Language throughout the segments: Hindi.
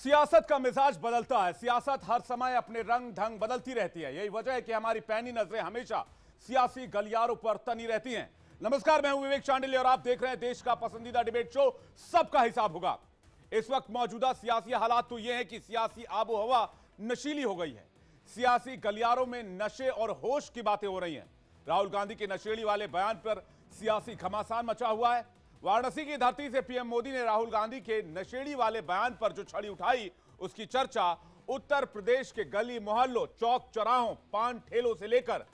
सियासत का मिजाज बदलता है। सियासत हर समय अपने रंग ढंग बदलती रहती है। यही वजह है कि हमारी पैनी नजरें हमेशा सियासी गलियारों पर तनी रहती हैं। नमस्कार, मैं हूं विवेक चांडिल्य और आप देख रहे हैं देश का पसंदीदा डिबेट शो सबका हिसाब होगा। इस वक्त मौजूदा सियासी हालात तो यह है कि सियासी आबो हवा नशीली हो गई है। सियासी गलियारों में नशे और होश की बातें हो रही हैं। राहुल गांधी के नशेड़ी वाले बयान पर सियासी घमासान मचा हुआ है। वाराणसी की धरती से पीएम मोदी ने राहुल गांधी के नशेड़ी वाले बयान पर जो छड़ी उठाई, उसकी चर्चा उत्तर प्रदेश के गली मोहल्लों, चौक चौराहों, पान ठेलों से लेकर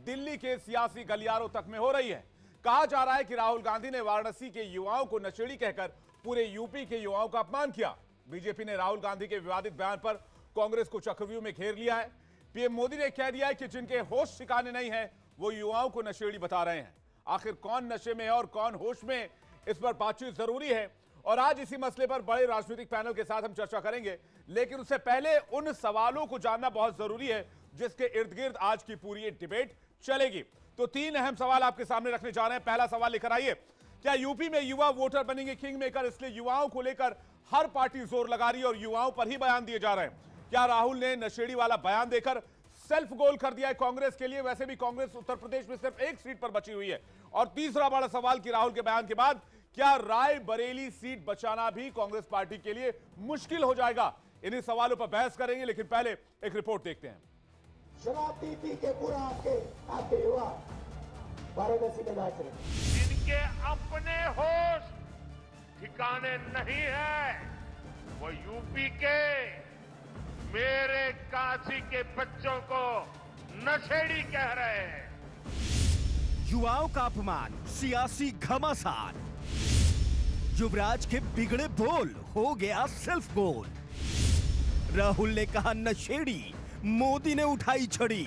दिल्ली के सियासी गलियारों तक में हो रही है। कहा जा रहा है कि राहुल गांधी ने वाराणसी के युवाओं को नशेड़ी कहकर पूरे यूपी के युवाओं का अपमान किया। बीजेपी ने राहुल गांधी के विवादित बयान पर कांग्रेस को चक्रव्यूह में घेर लिया है। पीएम मोदी ने कह दिया है कि जिनके होश ठिकाने नहीं है वो युवाओं को नशेड़ी बता रहे हैं। आखिर कौन नशे में है और कौन होश में, इस पर बातचीत जरूरी है और आज इसी मसले पर बड़े राजनीतिक पैनल के साथ हम चर्चा करेंगे। लेकिन उससे पहले उन सवालों को जानना बहुत जरूरी है जिसके इर्द गिर्द आज की पूरी ये डिबेट चलेगी। तो तीन अहम सवाल आपके सामने रखने जा रहे हैं। पहला सवाल लेकर आइए, क्या यूपी में युवा वोटर बनेंगे किंग मेकर, इसलिए युवाओं को लेकर हर पार्टी जोर लगा रही है और युवाओं पर ही बयान दिए जा रहे हैं? क्या राहुल ने नशेड़ी वाला बयान देकर सेल्फ गोल कर दिया है कांग्रेस के लिए? वैसे भी कांग्रेस उत्तर प्रदेश में सिर्फ एक सीट पर बची हुई है। और तीसरा बड़ा सवाल कि राहुल के बयान के बाद क्या राय बरेली सीट बचाना भी कांग्रेस पार्टी के लिए मुश्किल हो जाएगा? इन्हीं सवालों पर बहस करेंगे, लेकिन पहले एक रिपोर्ट देखते हैं। शराब पी के पूरा आपके युवा वाराणसी में नाच रहे, जिनके अपने होश ठिकाने नहीं है, वो यूपी के मेरे काशी के बच्चों को नशेड़ी कह रहे हैं। युवाओं का अपमान, सियासी घमासान, युवराज के बिगड़े बोल हो गया सेल्फ गोल। राहुल ने कहा नशेड़ी, मोदी ने उठाई छड़ी।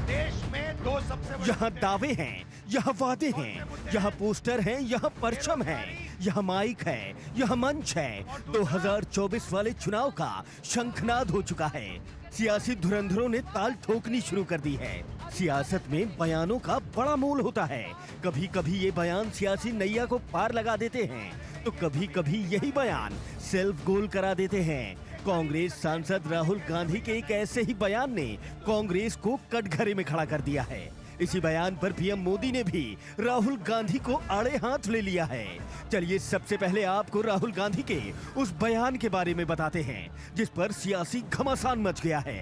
देश में दो सबसे बड़े यहाँ दावे हैं, यहाँ वादे हैं, यहाँ पोस्टर हैं, यहाँ परचम है, यहाँ माइक है, यहाँ मंच है। 2024 वाले चुनाव का शंखनाद हो चुका है। सियासी धुरंधरों ने ताल ठोकनी शुरू कर दी है। सियासत में बयानों का बड़ा मोल होता है। कभी कभी ये बयान सियासी नैया को पार लगा देते हैं, तो कभी कभी यही बयान सेल्फ गोल करा देते हैं। कांग्रेस सांसद राहुल गांधी के एक ऐसे ही बयान ने कांग्रेस को कटघरे में खड़ा कर दिया है। इसी बयान पर पीएम मोदी ने भी राहुल गांधी को आड़े हाथ ले लिया है। चलिए सबसे पहले आपको राहुल गांधी के उस बयान के बारे में बताते हैं जिस पर सियासी घमासान मच गया है।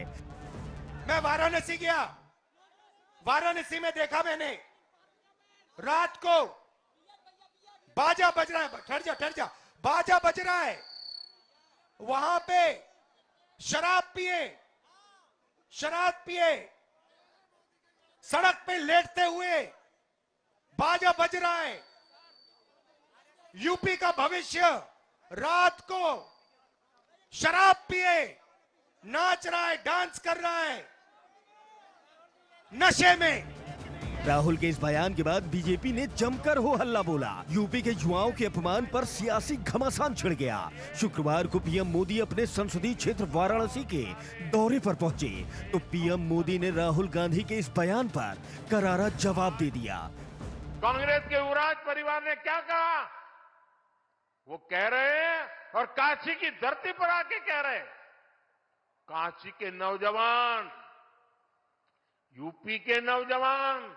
मैं वाराणसी गया, वाराणसी में देखा मैंने रात को बाजा बज रहा है, ठहर जा, बाजा बज रहा है। वहां पे शराब पिए सड़क पे लेटते हुए बाजा बज रहा है। यूपी का भविष्य रात को शराब पिए नाच रहा है, डांस कर रहा है नशे में। राहुल के इस बयान के बाद बीजेपी ने जमकर हो हल्ला बोला। यूपी के युवाओं के अपमान पर सियासी घमासान छिड़ गया। शुक्रवार को पीएम मोदी अपने संसदीय क्षेत्र वाराणसी के दौरे पर पहुंचे तो पीएम मोदी ने राहुल गांधी के इस बयान पर करारा जवाब दे दिया। कांग्रेस के युवराज परिवार ने क्या कहा? वो कह रहे हैं और काशी की धरती पर आके कह रहे हैं, काशी के नौजवान, यूपी के नौजवान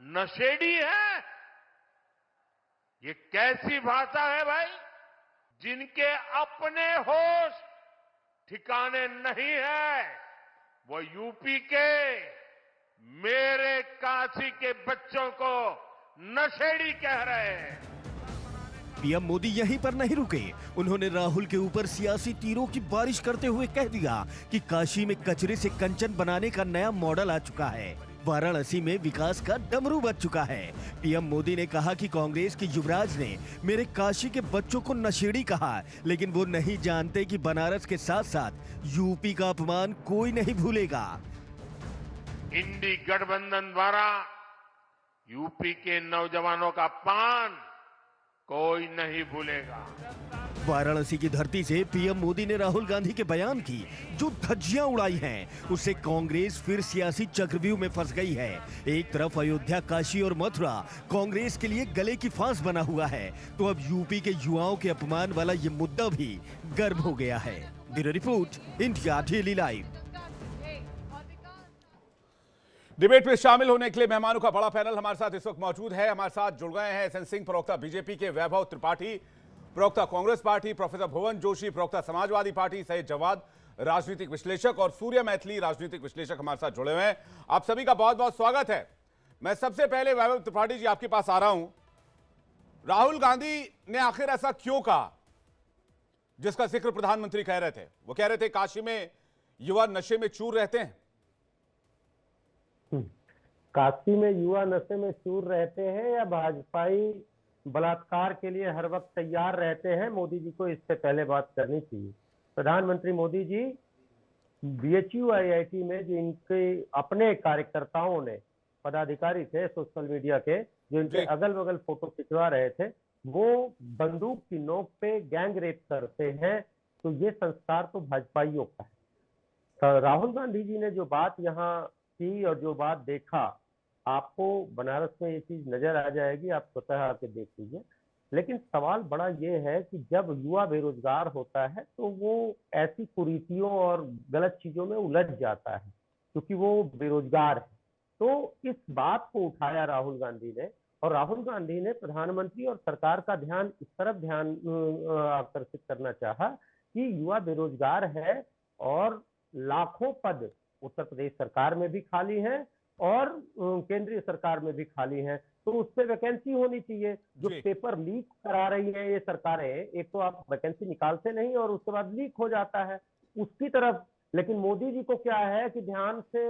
नशेड़ी है। ये कैसी भाषा है भाई? जिनके अपने होश ठिकाने नहीं है, वो यूपी के मेरे काशी के बच्चों को नशेड़ी कह रहे हैं। पीएम मोदी यहीं पर नहीं रुके। उन्होंने राहुल के ऊपर सियासी तीरों की बारिश करते हुए कह दिया कि काशी में कचरे से कंचन बनाने का नया मॉडल आ चुका है। वाराणसी में विकास का डमरू बज चुका है। पीएम मोदी ने कहा कि कांग्रेस के युवराज ने मेरे काशी के बच्चों को नशेड़ी कहा, लेकिन वो नहीं जानते कि बनारस के साथ साथ यूपी का अपमान कोई नहीं भूलेगा। इंडी गठबंधन द्वारा यूपी के नौजवानों का अपमान कोई नहीं भूलेगा। वाराणसी की धरती से पीएम मोदी ने राहुल गांधी के बयान की जो धज्जियां उड़ाई हैं, उससे कांग्रेस फिर सियासी चक्रव्यूह में फंस गई है। एक तरफ अयोध्या, काशी और मथुरा कांग्रेस के लिए गले की फांस बना हुआ है, तो अब यूपी के युवाओं के अपमान वाला ये मुद्दा भी गर्म हो गया है। Bureau report, India daily live. Debate में शामिल होने के लिए मेहमानों का बड़ा पैनल हमारे साथ इस वक्त मौजूद है। हमारे साथ जुड़ गए हैं एसएन सिंह, प्रवक्ता बीजेपी के, वैभव त्रिपाठी, प्रवक्ता कांग्रेस पार्टी, प्रोफेसर भुवन जोशी, प्रवक्ता समाजवादी पार्टी, सैयद जवाद, राजनीतिक विश्लेषक, और सूर्य मैथिली, राजनीतिक विश्लेषक हमारे साथ जुड़े हुए हैं। आप सभी का बहुत बहुत स्वागत है। मैं सबसे पहले वैभव त्रिपाठी जी आपके पास आ रहा हूं। राहुल गांधी ने आखिर ऐसा क्यों कहा जिसका जिक्र प्रधानमंत्री कह रहे थे? वो कह रहे थे काशी में युवा नशे में चूर रहते हैं। काशी में युवा नशे में चूर रहते हैं या भाजपाई बलात्कार के लिए हर वक्त तैयार रहते हैं? मोदी जी को इससे पहले बात करनी चाहिए। प्रधानमंत्री मोदी जी बीएचयू आईआईटी में जो इनके अपने कार्यकर्ताओं ने, पदाधिकारी थे सोशल मीडिया के, जो इनके अगल बगल फोटो खिंचवा रहे थे, वो बंदूक की नोक पे गैंग रेप करते हैं, तो ये संस्कार तो भाजपाइयों का है। तो राहुल गांधी जी ने जो बात यहाँ की और जो बात देखा, आपको बनारस में ये चीज नजर आ जाएगी, आप स्वतः आके देख लीजिए। लेकिन सवाल बड़ा ये है कि जब युवा बेरोजगार होता है तो वो ऐसी कुरीतियों और गलत चीजों में उलझ जाता है क्योंकि वो बेरोजगार है। तो इस बात को उठाया राहुल गांधी ने, और राहुल गांधी ने प्रधानमंत्री और सरकार का ध्यान इस तरफ आकर्षित करना चाहा कि युवा बेरोजगार है और लाखों पद उत्तर प्रदेश सरकार में भी खाली है और केंद्रीय सरकार में भी खाली है, तो उस पर वैकेंसी होनी चाहिए। जो पेपर लीक करा रही है ये सरकारें, एक तो आप वैकेंसी निकालते नहीं और उसके बाद लीक हो जाता है उसकी तरफ। लेकिन मोदी जी को क्या है कि ध्यान से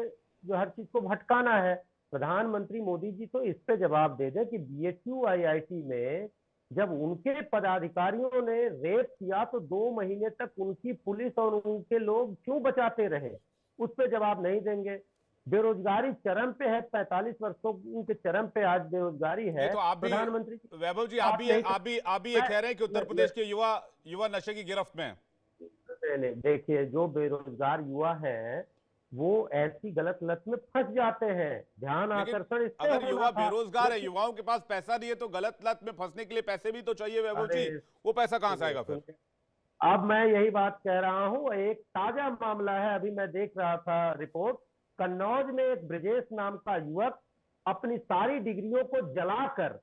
जो हर चीज को भटकाना है। प्रधानमंत्री मोदी जी तो इस पे जवाब दे दे कि बीएचयू आईआईटी में जब उनके पदाधिकारियों ने रेप किया तो 2 महीने तक उनकी पुलिस और उनके लोग क्यों बचाते रहे, उस पर जवाब नहीं देंगे। बेरोजगारी चरम पे है, 45 वर्षों के चरम पे आज बेरोजगारी है। तो आप भी प्रधानमंत्री वैभव जी, आप भी ये कह रहे हैं कि उत्तर प्रदेश के युवा नशे की गिरफ्त में हैं। देखिए, जो बेरोजगार युवा हैं वो ऐसी गलत लत में फंस जाते हैं। ध्यान आकर्षण इस पे अगर युवा बेरोजगार है, युवाओं के पास पैसा नहीं है, तो गलत लत में फंसने के लिए पैसे भी तो चाहिए वैभव जी। वो पैसा कहां से आएगा फिर? अब मैं यही बात कह रहा हूं। एक ताजा मामला है, अभी मैं देख रहा था रिपोर्ट। कन्नौज में एक ब्रजेश नाम का युवक अपनी सारी डिग्रियों को जलाकर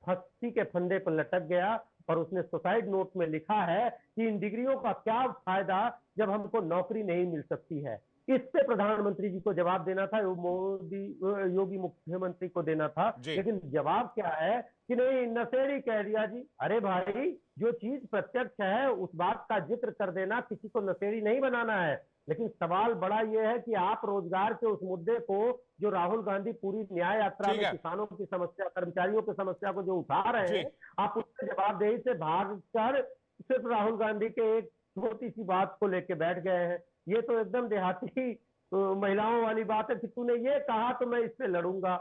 फांसी के फंदे पर लटक गया और उसने सुसाइड नोट में लिखा है कि इन डिग्रियों का क्या फायदा जब हमको नौकरी नहीं मिल सकती है। इस पे प्रधानमंत्री जी को जवाब देना था, योगी मुख्यमंत्री को देना था, लेकिन जवाब क्या है कि नहीं, नशेड़ी कह दिया जी। अरे भाई, जो चीज प्रत्यक्ष है उस बात का जिक्र कर देना, किसी को नशेड़ी नहीं बनाना है। लेकिन सवाल बड़ा यह है कि आप रोजगार के उस मुद्दे को, जो राहुल गांधी पूरी न्याय यात्रा में किसानों की समस्या, कर्मचारियों की समस्या को जो उठा रहे हैं, आप उसके जवाबदेही से भागकर सिर्फ राहुल गांधी के एक छोटी सी बात को लेके बैठ गए हैं। ये तो एकदम देहाती महिलाओं वाली बात है कि तूने ये कहा तो मैं इस पे लड़ूंगा।